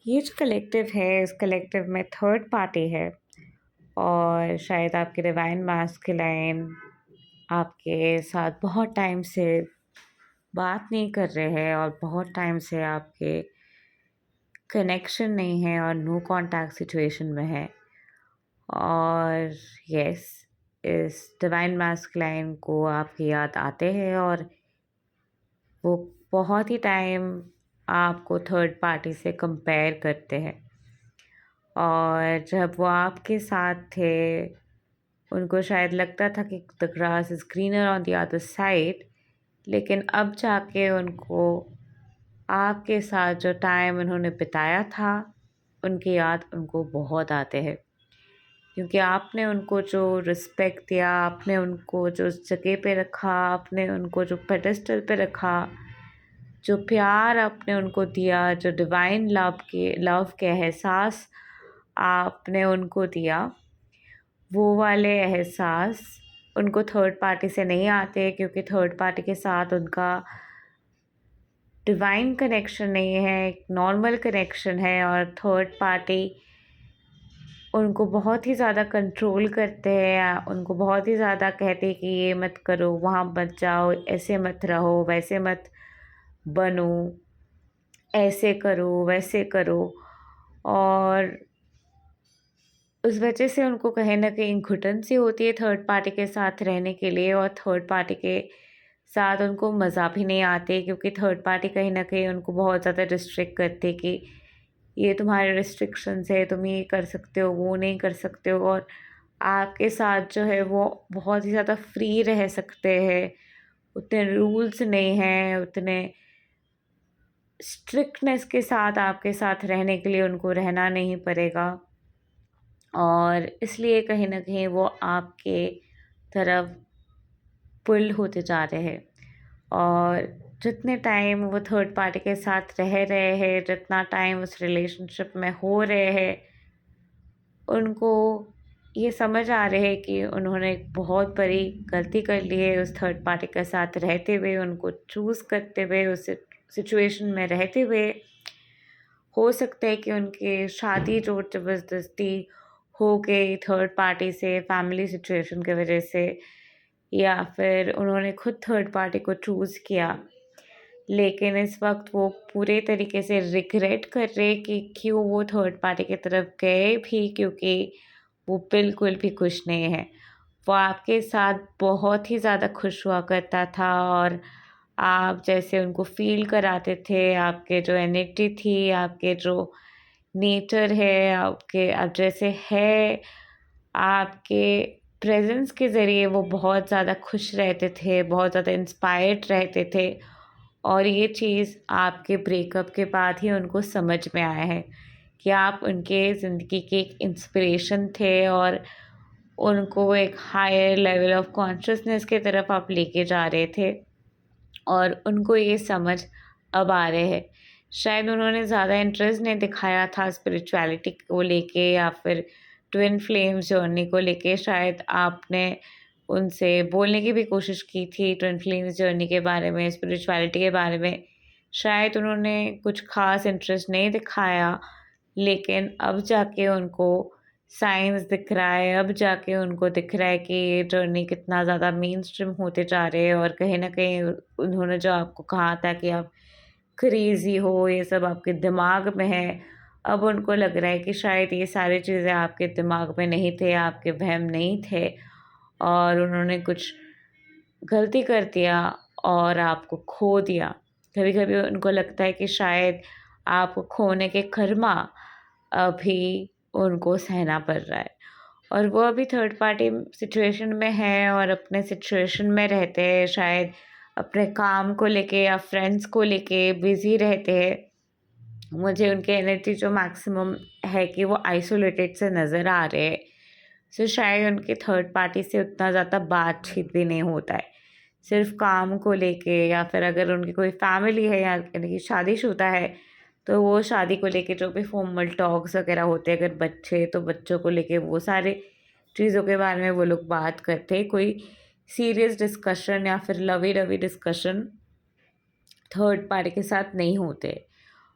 ये जो कलेक्टिव है, इस कलेक्टिव में थर्ड पार्टी है और शायद आपके डिवाइन मास्कुलाइन आपके साथ बहुत टाइम से बात नहीं कर रहे हैं और बहुत टाइम से आपके कनेक्शन नहीं है और नो कांटेक्ट सिचुएशन में है। और यस, इस डिवाइन मास्कुलाइन को आपकी याद आते हैं और वो बहुत ही टाइम आपको थर्ड पार्टी से कंपेयर करते हैं। और जब वो आपके साथ थे, उनको शायद लगता था कि the grass is greener on the other side, लेकिन अब जाके उनको आपके साथ जो टाइम उन्होंने बिताया था, उनकी याद उनको बहुत आते हैं। क्योंकि आपने उनको जो रिस्पेक्ट दिया, आपने उनको जो उस जगह पे रखा, आपने उनको जो पेडेस्टल पे रखा, जो प्यार आपने उनको दिया, जो डिवाइन लव के एहसास आपने उनको दिया, वो वाले एहसास उनको थर्ड पार्टी से नहीं आते, क्योंकि थर्ड पार्टी के साथ उनका डिवाइन कनेक्शन नहीं है, एक नॉर्मल कनेक्शन है। और थर्ड पार्टी उनको बहुत ही ज़्यादा कंट्रोल करते हैं, उनको बहुत ही ज़्यादा कहते हैं कि ये मत करो, वहाँ मत जाओ, ऐसे मत रहो, वैसे मत बनो, ऐसे करो, वैसे करो। और उस वजह से उनको कहीं न कहीं घुटन सी होती है थर्ड पार्टी के साथ रहने के लिए, और थर्ड पार्टी के साथ उनको मज़ा भी नहीं आते, क्योंकि थर्ड पार्टी कहीं न कहीं उनको बहुत ज़्यादा रिस्ट्रिक्ट करती है कि ये तुम्हारे रिस्ट्रिक्शंस है, तुम ये कर सकते हो, वो नहीं कर सकते हो। और आपके साथ जो है वो बहुत ही ज़्यादा फ्री रह सकते हैं, उतने रूल्स नहीं हैं, उतने स्ट्रिक्टनेस के साथ आपके साथ रहने के लिए उनको रहना नहीं पड़ेगा। और इसलिए कहीं न कहीं वो आपके तरफ पुल होते जा रहे हैं। और जितने टाइम वो थर्ड पार्टी के साथ रह रहे हैं, जितना टाइम उस रिलेशनशिप में हो रहे हैं, उनको ये समझ आ रहे है कि उन्होंने एक बहुत बड़ी गलती कर ली है उस थर्ड पार्टी के साथ रहते हुए, उनको चूज़ करते हुए, उस सिचुएशन में रहते हुए। हो सकता है कि उनकी शादी ज़ोर ज़बरदस्ती हो गई थर्ड पार्टी से, फैमिली सिचुएशन की वजह से, या फिर उन्होंने खुद थर्ड पार्टी को चूज़ किया। लेकिन इस वक़्त वो पूरे तरीके से रिग्रेट कर रहे कि क्यों वो थर्ड पार्टी की तरफ गए भी, क्योंकि वो बिल्कुल भी खुश नहीं है। वो आपके साथ बहुत ही ज़्यादा खुश हुआ करता था और आप जैसे उनको फ़ील कराते थे, आपके जो एनर्जी थी, आपके जो नेचर है, आपके आप जैसे है, आपके प्रेज़ेंस के ज़रिए वो बहुत ज़्यादा खुश रहते थे, बहुत ज़्यादा इंस्पायर्ड रहते थे। और ये चीज़ आपके ब्रेकअप के बाद ही उनको समझ में आया है कि आप उनके ज़िंदगी के एक इंस्पिरेशन थे, और उनको एक हायर लेवल ऑफ कॉन्शियसनेस की तरफ आप लेके जा रहे थे। और उनको ये समझ अब आ रहे हैं। शायद उन्होंने ज़्यादा इंटरेस्ट नहीं दिखाया था स्पिरिचुअलिटी को लेके, या फिर ट्विन फ्लेम जर्नी को लेके। शायद आपने उनसे बोलने की भी कोशिश की थी ट्विन फ्लेम्स जर्नी के बारे में, स्पिरिचुअलिटी के बारे में। शायद उन्होंने कुछ ख़ास इंटरेस्ट नहीं दिखाया, लेकिन अब जाके उनको साइंस दिख रहा है, अब जाके उनको दिख रहा है कि ये जर्नी कितना ज़्यादा मेनस्ट्रीम होते जा रहे हैं। और कहीं न कहीं उन्होंने जो आपको कहा था कि आप क्रेज़ी हो, ये सब आपके दिमाग में है, अब उनको लग रहा है कि शायद ये सारी चीज़ें आपके दिमाग में नहीं थे, आपके वहम नहीं थे, और उन्होंने कुछ गलती कर दिया और आपको खो दिया। कभी-कभी उनको लगता है कि शायद आपको खोने के कर्मा अभी उनको सहना पड़ रहा है। और वो अभी थर्ड पार्टी सिचुएशन में है और अपने सिचुएशन में रहते हैं, शायद अपने काम को लेके या फ्रेंड्स को लेके बिज़ी रहते हैं। मुझे उनकी एनर्जी जो मैक्सिमम है कि वो आइसोलेटेड से नज़र आ रहे हैं। सो शायद उनके थर्ड पार्टी से उतना ज़्यादा बातचीत भी नहीं होता है। सिर्फ़ काम को लेके, या फिर अगर उनकी कोई फैमिली है या यानी कि शादीशुदा है, तो वो शादी को लेके जो भी फॉर्मल टॉक्स वग़ैरह होते हैं, अगर बच्चे तो बच्चों को लेके वो सारी चीज़ों के बारे में वो लोग बात करते हैं। कोई सीरियस डिस्कशन या फिर लवी-डवी डिस्कशन थर्ड पार्टी के साथ नहीं होते।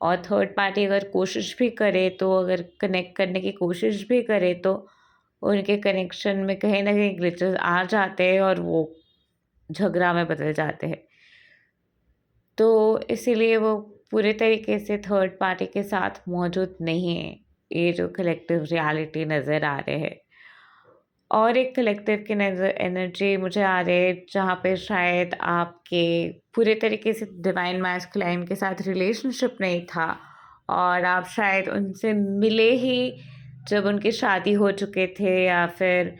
और थर्ड पार्टी अगर कोशिश भी करे तो अगर कनेक्ट करने की कोशिश भी करे तो उनके कनेक्शन में कहीं न कहीं ग्लिचेस आ जाते हैं और वो झगड़ा में बदल जाते हैं। तो इसीलिए वो पूरे तरीके से थर्ड पार्टी के साथ मौजूद नहीं है, ये जो कलेक्टिव रियलिटी नज़र आ रहे हैं। और एक कलेक्टिव की नज़र एनर्जी मुझे आ रही है जहाँ पे शायद आपके पूरे तरीके से डिवाइन मैस्कुलाइन के साथ रिलेशनशिप नहीं था और आप शायद उनसे मिले ही जब उनकी शादी हो चुके थे या फिर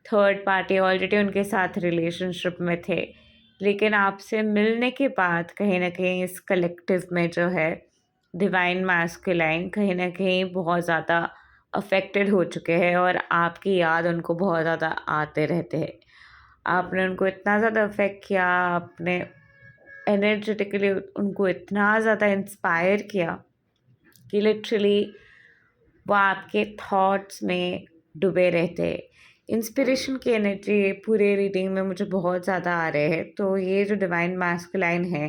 थर्ड पार्टी ऑलरेडी उनके साथ रिलेशनशिप में थे। लेकिन आपसे मिलने के बाद कहीं न कहीं इस कलेक्टिव में जो है डिवाइन मैस्कुलाइन कहीं न कहीं बहुत ज़्यादा अफ़ेक्टेड हो चुके हैं और आपकी याद उनको बहुत ज़्यादा आते रहते हैं। आपने उनको इतना ज़्यादा अफ़ेक्ट किया, आपने एनर्जेटिकली उनको इतना ज़्यादा इंस्पायर किया कि लिटरली वो आपके थॉट्स में डूबे रहते हैं। इंस्पिरेशन की एनर्जी पूरे रीडिंग में मुझे बहुत ज़्यादा आ रहे हैं, तो ये जो डिवाइन मैस्कुलाइन है,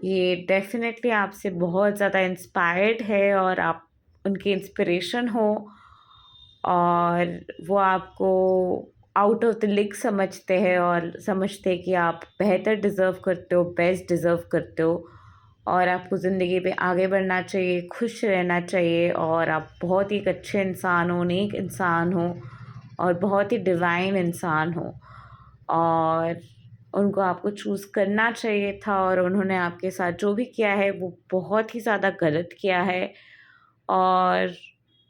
ये डेफ़िनेटली आपसे बहुत ज़्यादा इंस्पायर्ड है और आप उनकी इंस्पिरेशन हो और वो आपको आउट ऑफ द लीग समझते हैं और समझते हैं कि आप बेहतर डिज़र्व करते हो, बेस्ट डिज़र्व करते हो और आपको ज़िंदगी में आगे बढ़ना चाहिए, खुश रहना चाहिए और आप बहुत ही एक अच्छे इंसान हो, नेक इंसान हो और बहुत ही डिवाइन इंसान हो और उनको आपको चूज़ करना चाहिए था और उन्होंने आपके साथ जो भी किया है वो बहुत ही ज़्यादा गलत किया है और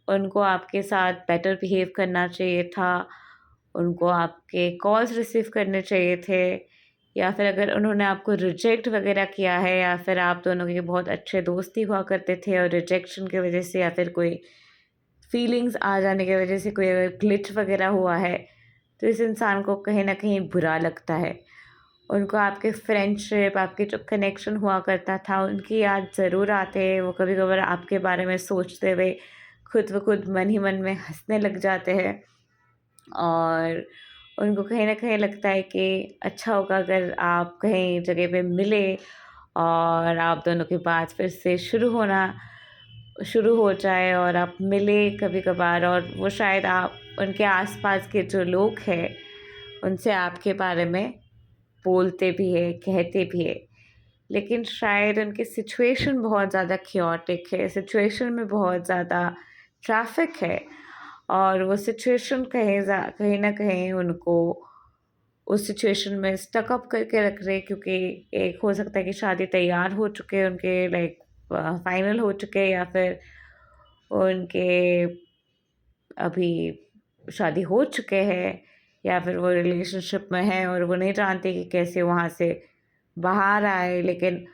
उनको आपके साथ बेटर बिहेव करना चाहिए था। उनको आपके कॉल्स रिसीव करने चाहिए थे या फिर अगर उन्होंने आपको रिजेक्ट वग़ैरह किया है या फिर आप दोनों के बहुत अच्छे दोस्ती हुआ करते थे और रिजेक्शन की वज़ह से या फिर कोई फीलिंग्स आ जाने की वज़ह से कोई अगर ग्लिच वग़ैरह हुआ है, तो इस इंसान को कहीं न कहीं बुरा लगता है। उनको आपके फ्रेंडशिप, आपके जो कनेक्शन हुआ करता था, उनकी याद ज़रूर आते हैं। वो कभी-कभार आपके बारे में सोचते हुए खुद ब खुद मन ही मन में हँसने लग जाते हैं और उनको कहीं न कहीं लगता है कि अच्छा होगा अगर आप कहीं जगह पे मिले और आप दोनों की बात फिर से शुरू हो जाए और आप मिले कभी-कभार और वो शायद आप उनके आस-पास के जो लोग हैं, उनसे आपके बारे में बोलते भी हैं, कहते भी हैं। लेकिन शायद उनकी सिचुएशन बहुत ज़्यादा chaotic है, सिचुएशन में बहुत ज़्यादा ट्रैफ़िक है और वो सिचुएशन कहीं न कहीं उनको उस सिचुएशन में स्टक अप करके रख रहे हैं क्योंकि एक हो सकता है कि शादी तैयार हो चुके हैं उनके लाइक फाइनल हो चुके हैं या फिर उनके अभी शादी हो चुके हैं या फिर वो रिलेशनशिप में हैं और वो नहीं जानते कि कैसे वहाँ से बाहर आए लेकिन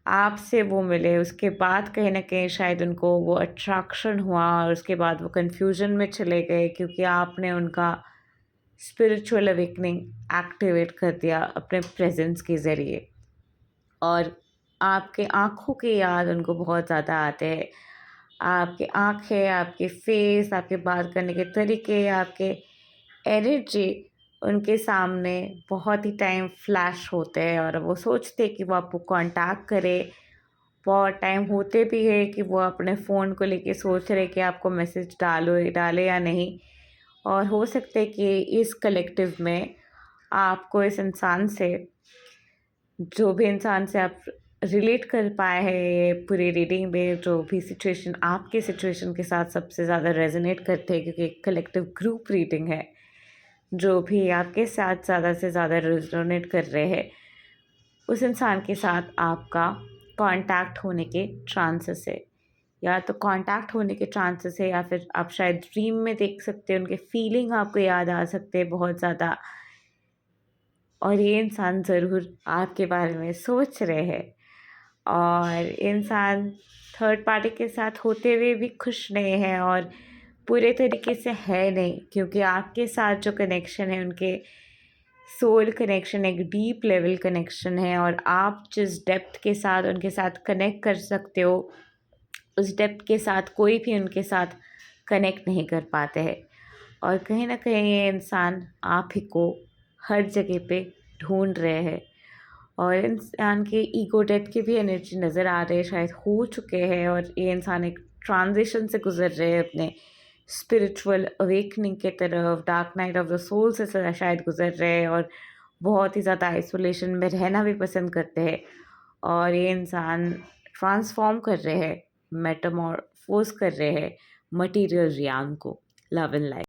आपसे वो मिले उसके बाद कहीं न कहीं शायद उनको वो अट्रैक्शन हुआ और उसके बाद वो कन्फ्यूज़न में चले गए क्योंकि आपने उनका स्पिरिचुअल अवेकनिंग एक्टिवेट कर दिया अपने प्रेज़ेंस के ज़रिए और आपके आँखों की याद उनको बहुत ज़्यादा आते हैं। आपकी आँखें, आपके फेस, आपके बात करने के तरीके, आपके एनर्जी उनके सामने बहुत ही टाइम फ्लैश होते हैं और वो सोचते हैं कि वो आपको कांटेक्ट करे। बहुत टाइम होते भी है कि वो अपने फ़ोन को लेके सोच रहे कि आपको मैसेज डाले या नहीं और हो सकता है कि इस कलेक्टिव में आपको इस इंसान से जो भी इंसान से आप रिलेट कर पाए हैं ये पूरी रीडिंग में जो भी सिचुएशन आपके सिचुएशन के साथ सबसे ज़्यादा रेजोनेट करते हैं क्योंकि एक कलेक्टिव ग्रुप रीडिंग है जो भी आपके साथ ज़्यादा से ज़्यादा रेजोनेट कर रहे हैं उस इंसान के साथ आपका कांटेक्ट होने के चांसेस है या तो कांटेक्ट होने के चांसेस है या फिर आप शायद ड्रीम में देख सकते हैं उनके फीलिंग आपको याद आ सकते हैं बहुत ज़्यादा और ये इंसान ज़रूर आपके बारे में सोच रहे हैं और इंसान थर्ड पार्टी के साथ होते हुए भी खुश नहीं है और पूरे तरीके से है नहीं क्योंकि आपके साथ जो कनेक्शन है उनके सोल कनेक्शन एक डीप लेवल कनेक्शन है और आप जिस डेप्थ के साथ उनके साथ कनेक्ट कर सकते हो उस डेप्थ के साथ कोई भी उनके साथ कनेक्ट नहीं कर पाते हैं और कहीं ना कहीं ये इंसान आप ही को हर जगह पे ढूंढ रहे हैं और इंसान के ईगो डेथ की भी एनर्जी नज़र आ रही है, शायद हो चुके हैं, और ये इंसान एक ट्रांजिशन से गुजर रहे हैं अपने स्पिरिचुअल अवेकनिंग के तरफ, dark night of the soul से शायद गुजर रहे हैं, और बहुत ही ज़्यादा आइसोलेशन में रहना भी पसंद करते हैं। और ये इंसान ट्रांसफॉर्म कर रहे हैं, मेटामॉर्फोज कर रहे हैं मटीरियल रियान को, लव एंड लाइफ।